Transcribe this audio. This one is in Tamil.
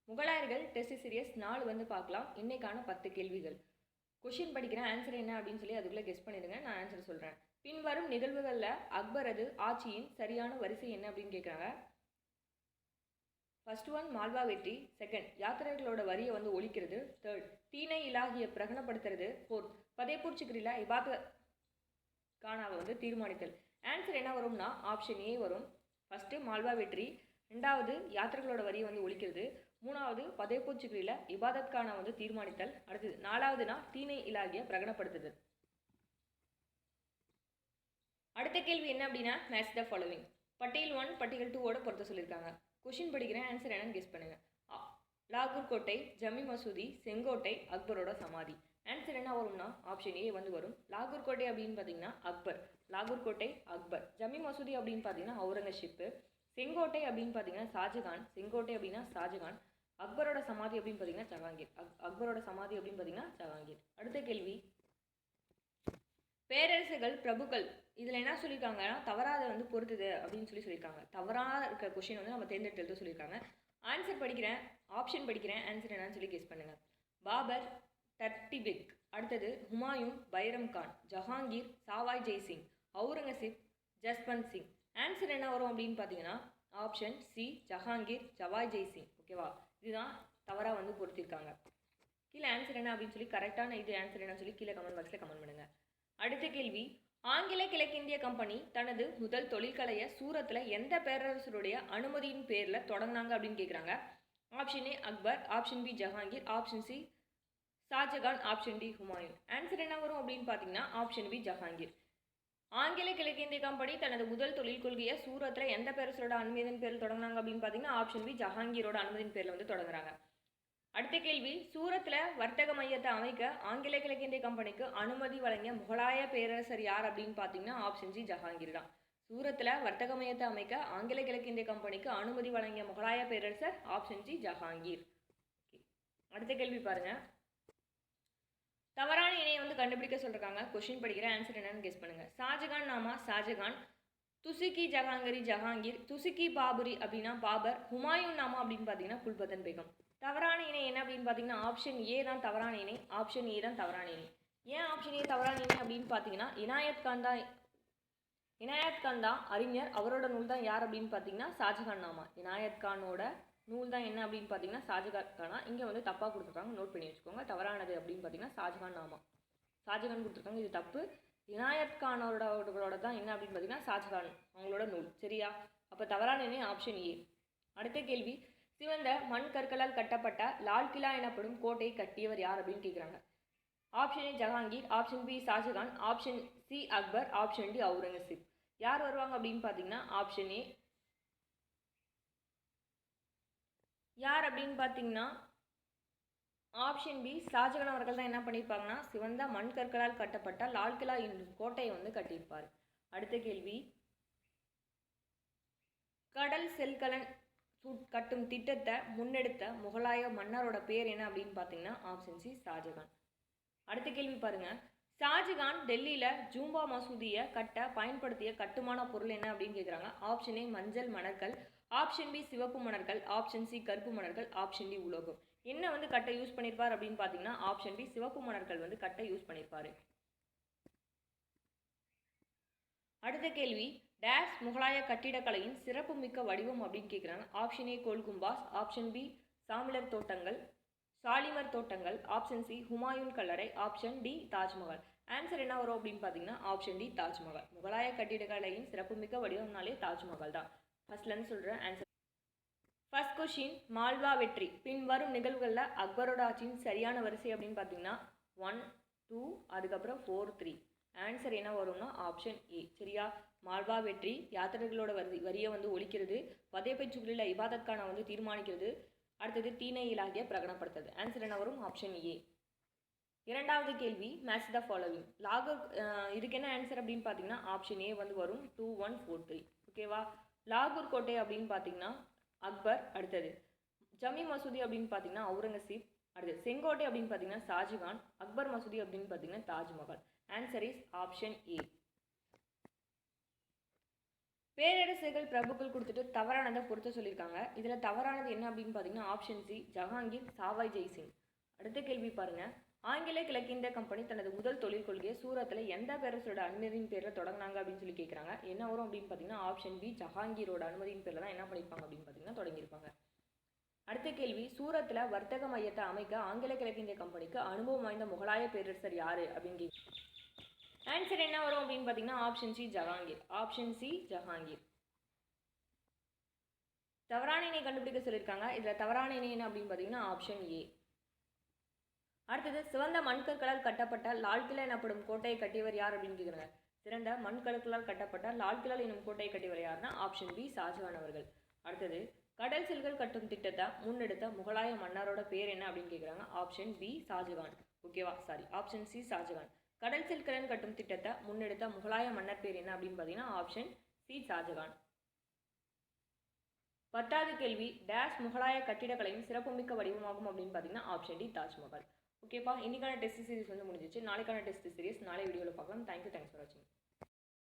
முகலாயர்கள் டெஸ்ட் சீரியஸ் 4 வந்து பார்க்கலாம். இன்னைக்கான 10 கேள்விகள். கொஷின் படிக்கிறேன், ஆன்சர் என்ன அப்படின்னு சொல்லி அதுக்குள்ளே கெஸ் பண்ணிடுங்க. நான் ஆன்சர் சொல்கிறேன். பின்வரும் நிகழ்வுகளில் அக்பரது ஆட்சியின் சரியான வரிசை என்ன அப்படின்னு கேட்குறாங்க. ஃபர்ஸ்ட் ஒன் மால்வா வெற்றி. செகண்ட் யாத்திரைகளோட வரியை வந்து ஒழிக்கிறது. தேர்ட் தீனை இலாகிய பிரகடனப்படுத்துறது. ஃபோர்த் பதேபூர் சிக்ரில இபாத கானாவை வந்து தீர்மானித்தல். ஆன்சர் என்ன வரும்னா ஆப்ஷன் ஏ வரும். ஃபர்ஸ்ட் மால்வா வெற்றி, ரெண்டாவது யாத்திரைகளோட வரியை வந்து ஒழிக்கிறது, மூணாவது பதேபூர் சிக்ரில இபாதத் கானா வந்து தீர்மானித்தல், அடுத்தது நாலாவதுனா தீனை இலாகிய பிரகடனப்படுத்துதல். அடுத்த கேள்வி என்ன அப்படின்னா மேட்ச் த ஃபாலோவிங். பட்டியல் 1 பட்டியல் 2ஓட பொறுத்த சொல்லியிருக்காங்க. கொஷின் படிக்கிறேன், ஆன்சர் என்னன்னு கெஸ் பண்ணுங்க. லாகூர் கோட்டை, ஜம்மி மசூதி, செங்கோட்டை, அக்பரோட சமாதி. ஆன்சர் என்ன வரும்னா ஆப்ஷன் ஏ வந்து வரும். லாகூர் கோட்டை அப்படின்னு பார்த்தீங்கன்னா அக்பர், லாகூர் கோட்டை அக்பர். ஜம்மி மசூதி அப்படின்னு பார்த்தீங்கன்னா அவுரங்கசீப். செங்கோட்டை அப்படின்னு பார்த்தீங்கன்னா ஷாஜகான், செங்கோட்டை அப்படின்னா ஷாஜகான். அக்பரோட சமாதி அப்படின்னு பார்த்தீங்கன்னா ஜஹாங்கீர், அக்பரோட சமாதி அப்படின்னு பார்த்தீங்கன்னா ஜஹாங்கீர். அடுத்த கேள்வி, பேரரசுகள் பிரபுக்கள் இதில் என்ன சொல்லியிருக்காங்கன்னா தவறாத வந்து பொறுத்துது அப்படின்னு சொல்லியிருக்காங்க. தவறாக இருக்க கொஷின் வந்து நம்ம தேர்ந்தெடுத்து சொல்லியிருக்காங்க. ஆன்சர் படிக்கிறேன், ஆப்ஷன் படிக்கிறேன், ஆன்சர் என்னன்னு சொல்லி கெஸ் பண்ணுங்கள். பாபர், தர்டிபிக், அடுத்தது ஹுமாயூன், பைரம் கான், ஜஹாங்கீர், சாவாய் ஜெய்சிங், அவுரங்கசீப், ஜஸ்வந்த் சிங். ஆன்சர் என்ன வரும் அப்படின்னு பார்த்தீங்கன்னா ஆப்ஷன் சி ஜஹாங்கீர், ஜவாய் ஜெய்சிங். ஓகேவா, இதுதான் தவறாக வந்து பொறுத்திருக்காங்க. கீழே ஆன்சர் என்ன அப்படின்னு சொல்லி கரெக்டான இது ஆன்சர் என்னன்னு சொல்லி கீழே கமெண்ட் பாக்ஸில் கமெண்ட் பண்ணுங்கள். அடுத்த கேள்வி, ஆங்கில கிழக்கிந்திய கம்பெனி தனது முதல் தொழிற்கலையை சூரத்தில் எந்த பேரரசருடைய அனுமதியின் பேரில் தொடங்கினாங்க அப்படின்னு கேட்குறாங்க. Option A Akbar, option B Jahangir, option C Shahjahan, option D Humayun. Answer என்ன வரும் அப்படின்னு பார்த்தீங்கன்னா ஆப்ஷன் பி ஜஹாங்கீர். ஆங்கில கிழக்கிந்திய கம்பெனி தனது முதல் தொழில் கொள்கையை சூரத்தில் எந்த பேரரசரோட அனுமதியின் பேரில் தொடங்கினாங்க அப்படின்னு பார்த்தீங்கன்னா ஆப்ஷன் பி ஜஹாங்கீரோட அனுமதியின் பேரில் வந்து தொடங்குறாங்க. அடுத்த கேள்வி, சூரத்தில் வர்த்தக மையத்தை அமைக்க ஆங்கில கிழக்கிந்திய கம்பெனிக்கு அனுமதி வழங்கிய முகலாய பேரரசர் யார் அப்படின்னு பார்த்தீங்கன்னா ஆப்ஷன் சி ஜஹாங்கீர் தான். சூரத்தில் வர்த்தக மையத்தை அமைக்க ஆங்கில கிழக்கிந்திய கம்பெனிக்கு அனுமதி வழங்கிய முகலாய பேரரசர் ஆப்ஷன் சி ஜஹாங்கீர். அடுத்த கேள்வி பாருங்க, தவறான இணையை வந்து கண்டுபிடிக்க சொல்றாங்க. கொஸ்டின் படிக்கிற ஆன்சர் என்னன்னு கெஸ் பண்ணுங்க. ஷாஜகான் நாமா ஷாஜகான், துசுக்கி ஜஹாங்கரி ஜஹாங்கீர், துசுக்கி பாபுரி அப்படின்னா பாபர், ஹுமாயூன் நாமா அப்படின்னு பார்த்தீங்கன்னா குல்பதன் பேகம். தவறான இணை என்ன அப்படின்னு பார்த்தீங்கன்னா ஆப்ஷன் ஏ தான் தவறான இணை, ஆப்ஷன் ஏ தான் தவறான இணை. ஏன் ஆப்ஷன் ஏ தவறான இணை அப்படின்னு பார்த்தீங்கன்னா இனாயத் கான் தான் அறிஞர், அவரோட நூல் தான் யார் அப்படின்னு பார்த்தீங்கன்னா ஷாஜகான் நாமா. இனாயத் கானோட நூல் தான் என்ன அப்படின்னு பார்த்தீங்கன்னா ஷாஜகான் கானா. இங்கே வந்து தப்பாக கொடுத்துருக்காங்க, நோட் பண்ணி வச்சுக்கோங்க. தவறானது அப்படின்னு பார்த்தீங்கன்னா ஷாஜகான் நாமா, ஷாஜகான் கொடுத்துருக்காங்க, இது தப்பு. இனாயத் கானோட தான் என்ன அப்படின்னு பார்த்தீங்கன்னா ஷாஜகான் அவங்களோட நூல். சரியா, அப்போ தவறான இணை ஆப்ஷன் ஏ. அடுத்த கேள்வி, சிவந்த மண் கற்களால் கட்டப்பட்ட லால் கிலா எனப்படும் கோட்டை கட்டியவர் யார் அப்படின்னு கேட்குறாங்க. Option A Jahangir, option B Shahjahan, option C Akbar, option D Aurangzeb. யார் வருவாங்க அப்படின்னு பார்த்தீங்கன்னா ஆப்ஷன் ஏ யார் அப்படின்னு பார்த்தீங்கன்னா ஆப்ஷன் பி ஷாஜகான் அவர்கள் தான் என்ன பண்ணியிருப்பாங்கன்னா சிவந்த மண் கற்களால் கட்டப்பட்ட லால் கிலா என்னும் கோட்டையை வந்து கட்டியிருப்பார். அடுத்த கேள்வி, கடல் செல்கலன் கட்டும் திட்டத்தை முன்னெடுத்த முகலாய மன்னரோட பேர் என்ன அப்படின்னு பார்த்தீங்கன்னா ஆப்ஷன் சி ஷாஜகான். அடுத்த கேள்வி பாருங்க, ஷாஜகான் டெல்லியில் ஜூம்பா மசூதியை கட்ட பயன்படுத்திய கட்டுமான பொருள் என்ன அப்படின்னு கேட்குறாங்க. ஆப்ஷன் ஏ மஞ்சள் மணற்கல், ஆப்ஷன் பி சிவப்பு மணற்கல், ஆப்ஷன் சி கருப்பு மணற்கல், ஆப்ஷன் டி உலோகம். என்ன வந்து கட்ட யூஸ் பண்ணியிருப்பார் அப்படின்னு பார்த்தீங்கன்னா ஆப்ஷன் பி சிவப்பு மணற்கல் வந்து கட்ட யூஸ் பண்ணியிருப்பாரு. அடுத்த கேள்வி, டேஷ் முகலாய கட்டிடக்கலையின் சிறப்பு மிக்க வடிவம் அப்படின்னு கேட்குறாங்க. ஆப்ஷன் ஏ கோல்கும்பாஸ், ஆப்ஷன் பி சாமிலர் தோட்டங்கள், ஷாலிமர் தோட்டங்கள், ஆப்ஷன் சி ஹுமாயூன் கல்லறை, ஆப்ஷன் டி தாஜ்மஹால். ஆன்சர் என்ன வரும் அப்படின்னு பார்த்தீங்கன்னா ஆப்ஷன் டி தாஜ்மஹால். முகலாய கட்டிடக்கலையின் சிறப்புமிக்க வடிவம்னாலே தாஜ்மஹால் தான். ஃபர்ஸ்ட்லேருந்து சொல்கிறேன் ஆன்சர். ஃபர்ஸ்ட் கொஷின், மால்வா வெற்றி. பின் வரும் நிகழ்வுகளில் அக்பரோட ஆட்சியின் சரியான வரிசை அப்படின்னு பார்த்தீங்கன்னா 1, 2, அதுக்கப்புறம் 4, 3. ஆன்சர் என்ன வரும்னா ஆப்ஷன் ஏ. சரியா, மால்வா வெற்றி, யாத்திரைகளோட வரியை வந்து ஒழிக்கிறது, பதேபூர் சிக்ரில இபாதத் கானா வந்து தீர்மானிக்கிறது, அடுத்தது தீனை இலாகிய பிரகடனப்படுத்துறது. ஆன்சர் என்ன வரும் ஆப்ஷன் ஏ. இரண்டாவது கேள்வி, மேட்ச் த ஃபாலோவிங். லாகூர், இதுக்கு என்ன ஆன்சர் அப்படின்னு பார்த்தீங்கன்னா ஆப்ஷன் ஏ வந்து வரும் 2, 1, 4, 3. ஓகேவா, லாகூர் கோட்டை அப்படின்னு பார்த்தீங்கன்னா அக்பர், அடுத்தது ஜம்மி மசூதி அப்படின்னு பார்த்தீங்கன்னா அவுரங்கசீப், அடுத்தது செங்கோட்டை அப்படின்னு பார்த்தீங்கன்னா ஷாஜகான், அக்பர் மசூதி அப்படின்னு பார்த்தீங்கன்னா Taj Mahal. Answer is option A. பேரரசுகள் பிரபுக்கள் கொடுத்துட்டு தவறானதை பொறுத்த சொல்லியிருக்காங்க. இதில் தவறானது என்ன அப்படின்னு பார்த்தீங்கன்னா ஆப்ஷன் சி ஜஹாங்கீர் சாவாய் ஜெய்சிங். அடுத்த கேள்வி பாருங்க. ஆங்கில கிழக்கிந்திய கம்பெனி தனது முதல் தொழில் கொள்கையை சூரத்தில் எந்த பேரரசோட அனுமதியின் பேரில் தொடங்கினாங்க அப்படின்னு சொல்லி கேட்குறாங்க. என்ன வரும் அப்படின்னு பார்த்தீங்கன்னா ஆப்ஷன் பி ஜஹாங்கீரோட அனுமதியின் பேரில் தான் என்ன பண்ணியிருப்பாங்க அப்படின்னு பார்த்தீங்கன்னா தொடங்கியிருப்பாங்க. அடுத்த கேள்வி. சூரத்தில் வர்த்தக மையத்தை அமைக்க ஆங்கில கிழக்கிந்திய கம்பெனிக்கு அனுபவம் வாய்ந்த முகலாய பேரரசர் யாரு அப்படின்னு கேட்கு. ஆன்சர் என்ன வரும் அப்படின்னு பார்த்தீங்கன்னா option C Jahangir. Option C Jahangir. தவறான இணை கண்டுபிடிக்க சொல்லியிருக்காங்க. இதில் தவறான இணை என்ன அப்படின்னு பார்த்தீங்கன்னா ஆப்ஷன் ஏ. அடுத்தது சிவந்த மண்கற்களால் கட்டப்பட்ட லால்கிலா எனப்படும் கோட்டையை கட்டியவர் யார் அப்படின்னு கேட்குறாங்க. சிறந்த மண்கற்களால் கட்டப்பட்ட லால்கிலா என்னும் கோட்டையை கட்டியவர் யாருன்னா ஆப்ஷன் பி ஷாஜகான் அவர்கள். அடுத்தது கடல் செல்கள் கட்டும் திட்டத்தை முன்னெடுத்த முகலாய மன்னரோட பேர் என்ன அப்படின்னு கேட்குறாங்க. Option B Shahjahan. ஓகேவா, சாரி, ஆப்ஷன் சி ஷாஜகான். கடல் செல்கலன் கட்டும் திட்டத்தை முன்னெடுத்த முகலாய மன்னர் பேர் என்ன அப்படின்னு பார்த்தீங்கன்னா ஆப்ஷன் சி ஷாஜகான். 10வது கேள்வி. டேஷ் முகலாய கட்டிடக்கலையின் சிறப்புமிக்க வடிவமாகும் அப்படின்னு பார்த்தீங்கன்னா ஆப்ஷன் டி தாஜ்மஹால். ஓகேப்பா, இன்னைக்கான டெஸ்ட் சீரிஸ் வந்து முடிஞ்சிச்சு. நாளைக்கான டெஸ்ட் சீரிஸ் நாளை வீடியோவில் பார்க்கலாம். தேங்க்யூ, தேங்க்ஸ் ஃபார் வாட்சிங்.